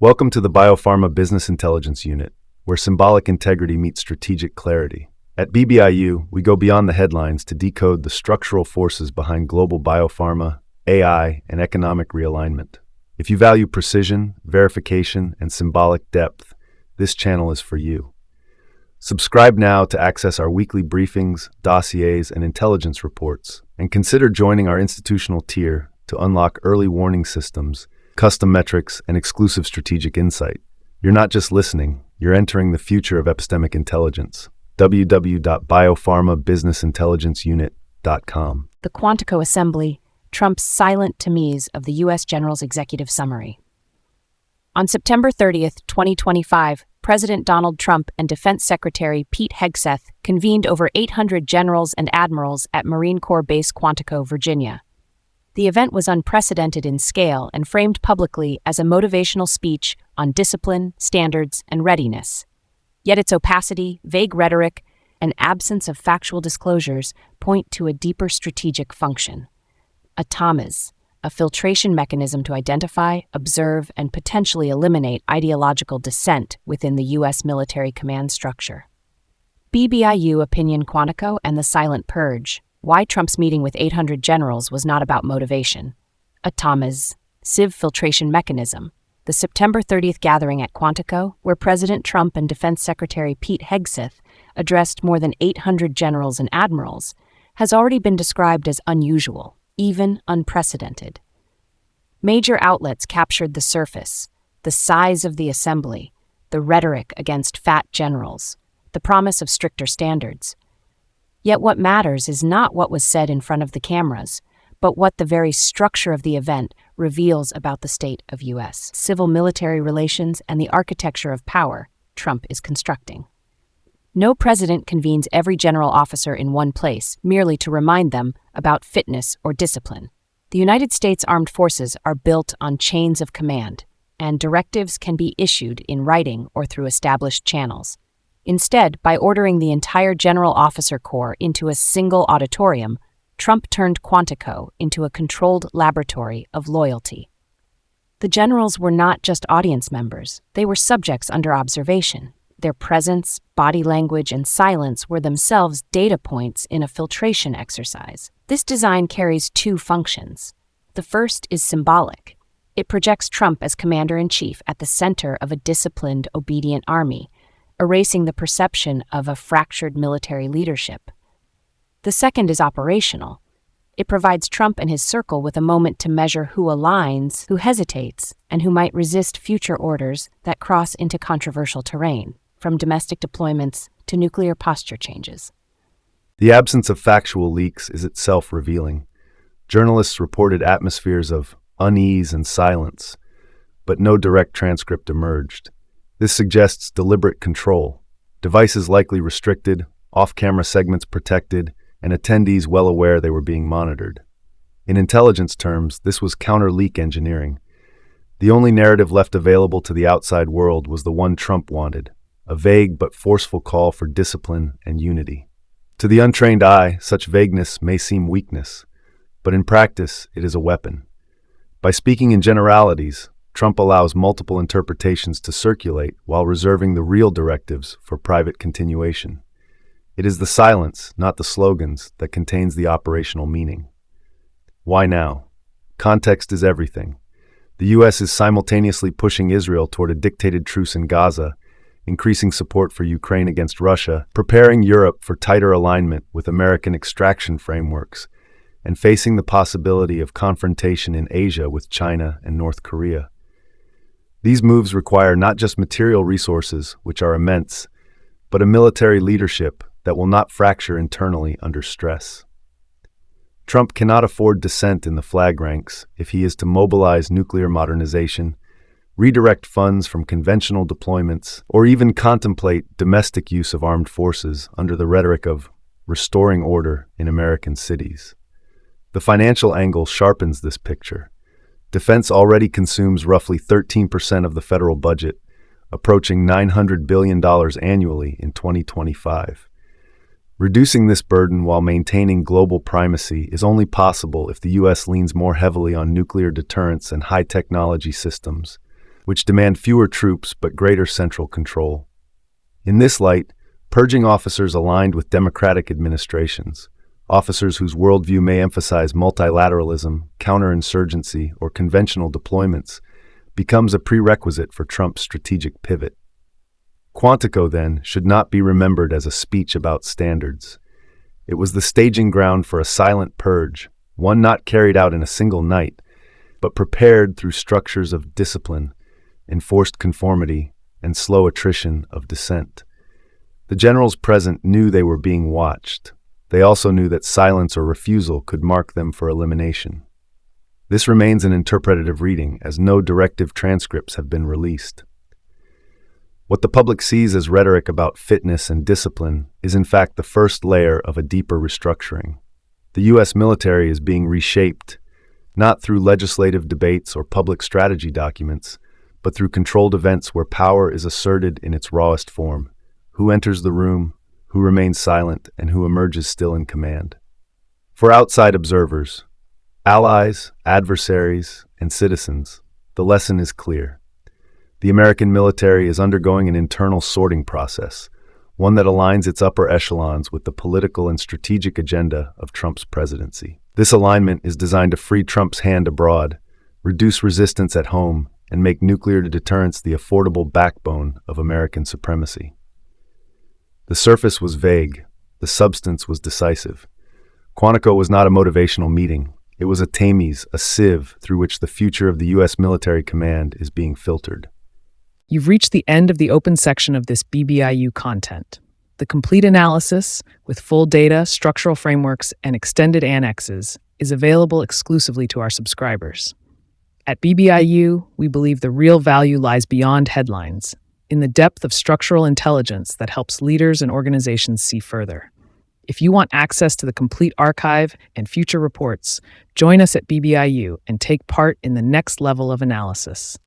Welcome to the BioPharma Business Intelligence Unit, where symbolic integrity meets strategic clarity. At BBIU, we go beyond the headlines to decode the structural forces behind global biopharma, AI, and economic realignment. If you value precision, verification, and symbolic depth, this channel is for you. Subscribe now to access our weekly briefings, dossiers, and intelligence reports, and consider joining our institutional tier to unlock early warning systems, custom metrics, and exclusive strategic insight. You're not just listening, you're entering the future of epistemic intelligence. www.biopharmabusinessintelligenceunit.com. The Quantico Assembly, Trump's silent Tamiz of the U.S. General's Executive Summary. On September 30th, 2025, President Donald Trump and Defense Secretary Pete Hegseth convened over 800 generals and admirals at Marine Corps Base Quantico, Virginia. The event was unprecedented in scale and framed publicly as a motivational speech on discipline, standards, and readiness. Yet its opacity, vague rhetoric, and absence of factual disclosures point to a deeper strategic function. A Tamiz, a filtration mechanism to identify, observe, and potentially eliminate ideological dissent within the U.S. military command structure. BBIU Opinion Quantico and the Silent Purge. Why Trump's meeting with 800 generals was not about motivation. A Tamiz, sieve filtration mechanism. The September 30th gathering at Quantico, where President Trump and Defense Secretary Pete Hegseth addressed more than 800 generals and admirals, has already been described as unusual, even unprecedented. Major outlets captured the surface, the size of the assembly, the rhetoric against fat generals, the promise of stricter standards. Yet what matters is not what was said in front of the cameras, but what the very structure of the event reveals about the state of U.S. civil-military relations and the architecture of power Trump is constructing. No president convenes every general officer in one place merely to remind them about fitness or discipline. The United States Armed Forces are built on chains of command, and directives can be issued in writing or through established channels. Instead, by ordering the entire General Officer Corps into a single auditorium, Trump turned Quantico into a controlled laboratory of loyalty. The generals were not just audience members, they were subjects under observation. Their presence, body language, and silence were themselves data points in a filtration exercise. This design carries two functions. The first is symbolic. It projects Trump as commander-in-chief at the center of a disciplined, obedient army, erasing the perception of a fractured military leadership. The second is operational. It provides Trump and his circle with a moment to measure who aligns, who hesitates, and who might resist future orders that cross into controversial terrain, from domestic deployments to nuclear posture changes. The absence of factual leaks is itself revealing. Journalists reported atmospheres of unease and silence, but no direct transcript emerged. This suggests deliberate control, devices likely restricted, off-camera segments protected, and attendees well aware they were being monitored. In intelligence terms, this was counter-leak engineering. The only narrative left available to the outside world was the one Trump wanted, a vague but forceful call for discipline and unity. To the untrained eye, such vagueness may seem weakness, but in practice, it is a weapon. By speaking in generalities, Trump allows multiple interpretations to circulate while reserving the real directives for private continuation. It is the silence, not the slogans, that contains the operational meaning. Why now? Context is everything. The U.S. is simultaneously pushing Israel toward a dictated truce in Gaza, increasing support for Ukraine against Russia, preparing Europe for tighter alignment with American extraction frameworks, and facing the possibility of confrontation in Asia with China and North Korea. These moves require not just material resources, which are immense, but a military leadership that will not fracture internally under stress. Trump cannot afford dissent in the flag ranks if he is to mobilize nuclear modernization, redirect funds from conventional deployments, or even contemplate domestic use of armed forces under the rhetoric of restoring order in American cities. The financial angle sharpens this picture. Defense already consumes roughly 13% of the federal budget, approaching $900 billion annually in 2025. Reducing this burden while maintaining global primacy is only possible if the U.S. leans more heavily on nuclear deterrence and high-technology systems, which demand fewer troops but greater central control. In this light, purging officers aligned with democratic administrations, officers whose worldview may emphasize multilateralism, counterinsurgency, or conventional deployments, becomes a prerequisite for Trump's strategic pivot. Quantico, then, should not be remembered as a speech about standards. It was the staging ground for a silent purge, one not carried out in a single night, but prepared through structures of discipline, enforced conformity, and slow attrition of dissent. The generals present knew they were being watched. They also knew that silence or refusal could mark them for elimination. This remains an interpretative reading, as no directive transcripts have been released. What the public sees as rhetoric about fitness and discipline is in fact the first layer of a deeper restructuring. The U.S. military is being reshaped, not through legislative debates or public strategy documents, but through controlled events where power is asserted in its rawest form. Who enters the room, who remains silent, and who emerges still in command. For outside observers, allies, adversaries, and citizens, the lesson is clear. The American military is undergoing an internal sorting process, one that aligns its upper echelons with the political and strategic agenda of Trump's presidency. This alignment is designed to free Trump's hand abroad, reduce resistance at home, and make nuclear deterrence the affordable backbone of American supremacy. The surface was vague, the substance was decisive. Quantico was not a motivational meeting. It was a Tamiz, a sieve through which the future of the U.S. military command is being filtered. You've reached the end of the open section of this BBIU content. The complete analysis, with full data, structural frameworks, and extended annexes, is available exclusively to our subscribers. At BBIU, we believe the real value lies beyond headlines, in the depth of structural intelligence that helps leaders and organizations see further. If you want access to the complete archive and future reports, join us at BBIU and take part in the next level of analysis.